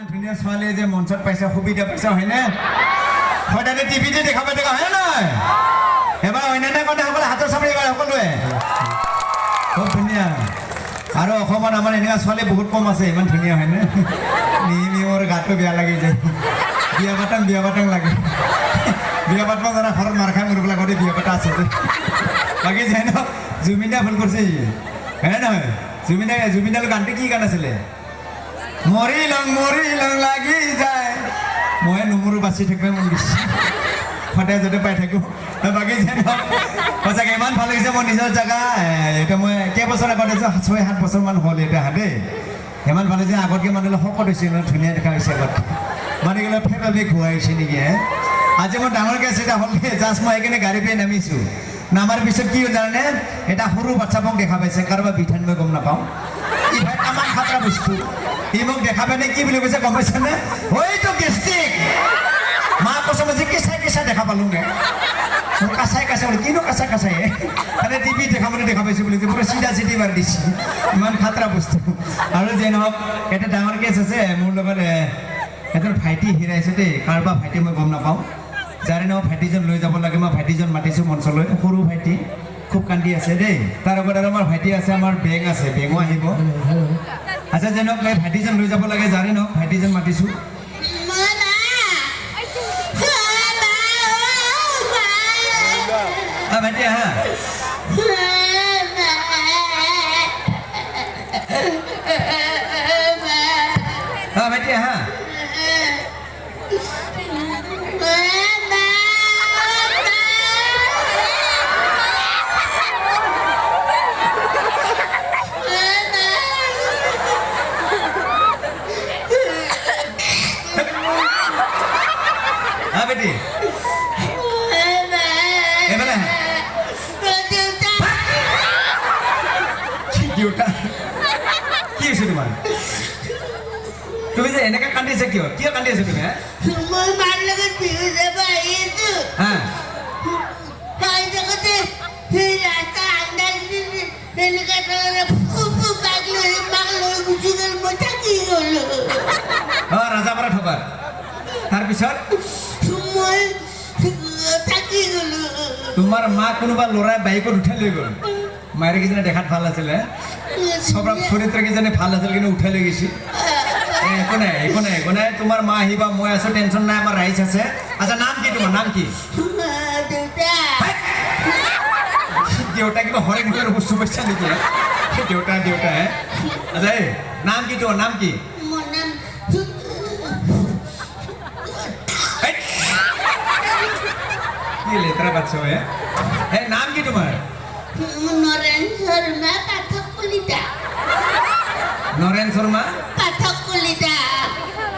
ধুনীয়া ছোৱালীয়ে যে মঞ্চত পাইছে সুবিধা পাইছে হয়নে সদায় টিভিতে দেখা পাই থকা হয় নহয় এবাৰ অন্যান্য কথা সকলে হাতৰ চাপৰি এবাৰ সকলোৱে খুব ধুনীয়া আৰু অসমত আমাৰ এনেকুৱা ছোৱালী বহুত কম আছে ইমান ধুনীয়া হয়নে মোৰ গাটো বেয়া লাগি যায় বিয়া পাতাং লাগে বিয়া পাতব জানা ঘৰত মাৰ খাই মৰিব লাগতে বিয়া পাতা আছে যে বাকী যায় ন জুবিন দা ভুল কৰিছে হয় নহয় জুবিনদাৰ গানটো কি গান আছিলে মৰিলং লাগি যায় মই নুমুৰো বাচি থাকিব মন গৈছে সদায় যাতে পাই থাকো বাকী যেন সঁচাকৈ ইমান ভাল লাগিছে মোৰ নিজৰ জেগা এতিয়া মই কেইবছৰ আগত আছোঁ 6-7 বছৰমান হ'ল এতিয়া দেই ইমান ভাল লাগিছে আগতকৈ মানুহ শকত হৈছে ইমান ধুনীয়া দেখা হৈছে আগত মানুহ গ'লে ফেৰ আমি খুৱাইছে নেকি আজি মই ডাঙৰকৈ আছে এতিয়া হ'ল জাষ্ট মই সেইকাৰণে গাড়ী পেয়ে নামিছোঁ নামাৰ পিছত কি হ'ল জানানে এটা সৰু বাচ্চাবোৰক দেখা পাইছে কাৰোবাৰ বিধান মই গম নাপাওঁ ই ভাই তামান খাতৰা বস্তু ই মোক দেখা পাই কি বুলি কৈছে গম পাইছেনে হয়তো গেষ্টিক মা কৈছে মই যে কেঁচাই দেখা পালোঁগে মোৰ কাঁচাই বোলে কিনো কাঁচাই মানে টিভি দেখা পাইছোঁ বুলি পুৰা চিধি মাৰি দিছে ইমান খাতৰা বস্তু আৰু যে নহওক এটা ডাঙৰ কেছ আছে মোৰ লগত এজন ভাইটি হেৰাইছে দেই কাৰোবাৰ ভাইটি মই গম নাপাওঁ যাৰে নহওক ভাইটিজন লৈ যাব লাগে মই ভাইটিজন মাতিছোঁ মঞ্চলৈ সৰু ভাইটি খুব কান্দি আছে দেই তাৰ লগত আৰু আমাৰ ভাইটি আছে আমাৰ বেং আছে বেঙো আহিব আচ্ছা যে নহওক ভাইটিজন লৈ যাব লাগে যাৰে নহওক ভাইটিজন মাতিছোঁ ভাইটি আহা ভাইটি আহা বেটি এবাৰে কি হৈছে তোমাৰ তুমি যে এনেকে কান্দিছে কিয় কান্দি আছে তুমি মই মাৰ লগত বিহু যাব আহিছো তাই জগতে সেই ৰাস্তা আন্দাজ এনেকে পাগলৈ গুচি গ'ল মই থাকি গ'লো ৰাজাপাৰা ঠকাৰ তাৰপিছত মই থাকি গ'লো তোমাৰ মা কোনোবা ল'ৰাই বাইকত উঠাই লৈ গ'ল মায়েৰে কিজনে দেখাত ভাল আছিলে চবৰা চৰিত্ৰ কিজনে ভাল আছিল কিন্তু উঠাই লৈ গৈছে একো নাই তোমাৰ মা আহিবা মই আছো টেনশ্যন নাই আমাৰ ৰাইজ আছে আচ্ছা নাম কি তোমাৰ নাম কি দেউতা কিবা হৰেক মুখৰ বস্তু পাইছা নেকি দেউতা আচ্ছা এই নাম কি তোমাৰ নাম কি কি লেতেৰা বাচ্চা হয় নাম কি তোমাৰ নৰেন শৰ্মা পাঠক কলিতা নৰেন শৰ্মা পাঠক কলিতা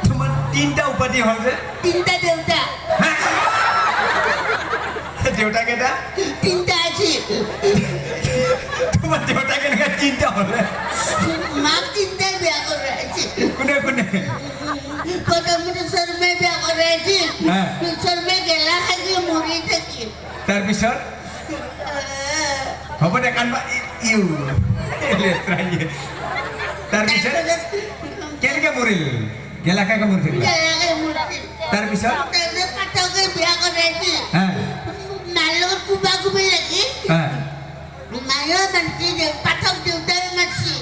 তোমাৰ 3টা উপাধি হ'ল যে 3টা দেউতা দেউতা কেইটা 3টা আছে তোমাৰ দেউতা কেনেকৈ 3টা হ'লে মাক 3টা বিয়া কৰাইছে কোনে প্ৰথমতে শৰ্মাই বিয়া কৰাইছে শৰ্মাই গেলা খাই মৰি থাকিল তাৰপিছত হ'ব দে কান্দবা তাৰপিছত কেনেকৈ মৰিল গেলা খাই মৰি থাকিল তাৰপিছত পাঠকে বিয়া কৰাইছে মাৰ লগত কুবাকুবি লাগি মায়ে মানছি পাঠক দেউতাই মাৰছি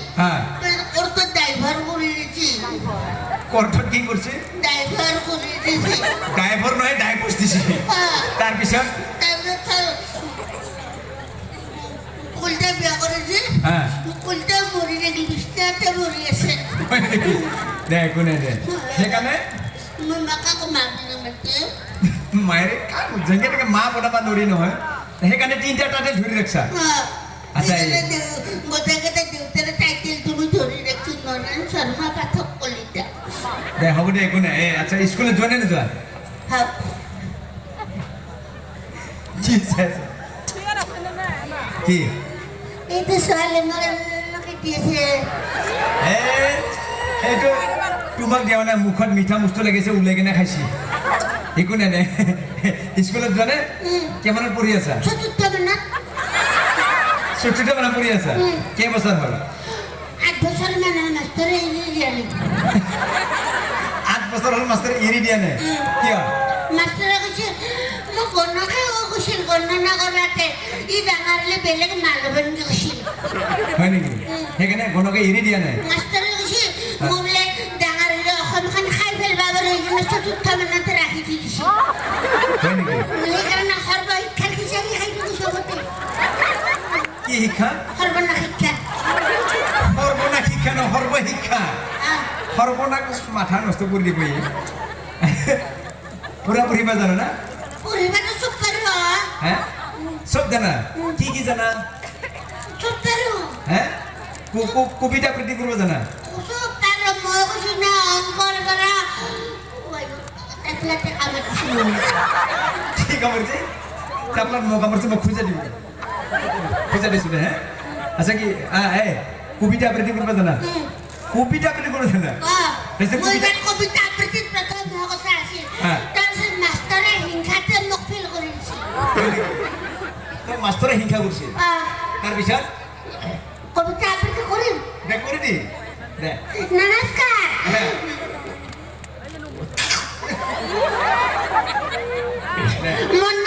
কোৰ্টত ড্ৰাইভাৰ কৰি দিছি কোৰ্টত কি কৰিছে ড্ৰাইভাৰ কৰি দিছি ড্ৰাইভাৰ নহয় ডাইভোৰ্চ দিছে তাৰপিছত কুলটা বিয়া কৰিছে কুলটা মৰি থাকিল বিছনাতে মৰি আছে দে একো নাই দে সেইকাৰণে মই মাকাক মা বুলি মাতে মায়েৰে যেনেকৈ মা পতাব নোৱাৰি নহয় সেইকাৰণে 3টা তাতে ধৰি ৰাখছা আচ্ছা গোটেইকেইটা দেউতাৰ টাইটেল তুমি ধৰি ৰাখছি নৰেন শৰ্মা পাঠক কলিতা দে হ'ব দে একো নাই আচ্ছা স্কুলত যোৱা নে নোযোৱা কি এইটো ছোৱালী মোক দিছে এইটো তোমাক দিয়া নাই মুখত মিঠা বস্তু লাগিছে ওলাই কিনে খাইছি একো নাই দে স্কুলত যোৱা নে কিমানত পঢ়ি আছা চতুৰ্থ মানত পঢ়ি আছা কেইবছৰ হ'ল 8 বছৰ মানে মাষ্টৰে 8 বছৰ হ'ল মাষ্টৰ এৰি দিয়া নাই কিয় মাষ্টৰে কৈছে মই গণকে কৈছিল গণনা কৰাতে ই ডাঙৰলে বেলেগ নালবেন কৈছিল হয় নেকি সেইকাৰণে গণকে এৰি দিয়া নাই মাষ্টৰে কৈছে মোলে ডাঙৰলে অসমখন খাই ফেলবা বাৰু এইজনে চতুৰ্থ মানতে ৰাখি দি দিছে হয় নেকি সেইকাৰণে সৰ্বশিক্ষাৰ খিচাৰি খাই দিওঁ চবতে কি শিক্ষা সৰ্বনাশ শিক্ষা সৰ্বনাশ শিক্ষা ন সৰ্বশিক্ষা সৰ্বনাশ মাথা নষ্ট কৰি দিব পুৰা পঢ়িবা জানা না পঢ়িবাতো চব পাৰো হে চব জানা কি জানা চব পাৰো হে কবিতা আবৃত্তি কৰিব জানা চব পাৰো মই কৈছো না অংকৰ পৰা একলাতে কামত কি কামৰছে আপনাৰ মোক কামৰছে মোক খুঁজে দিব খুঁজে দিছিলে হে আচ্ছা কি কবিতা আবৃত্তি কৰিব জানা কবিতা আবৃত্তি কৰিব জানা মই কবিতা আবৃত্তিত প্ৰথম কথা আছিল তাৰপিছত মাষ্টৰে হিংসাতে মোক ফেল কৰি দিছে তো মাষ্টৰে হিংসা কৰিছে তাৰপিছত কবিতা আবৃত্তি কৰিম দে কৰি দি দে নমস্কাৰ মন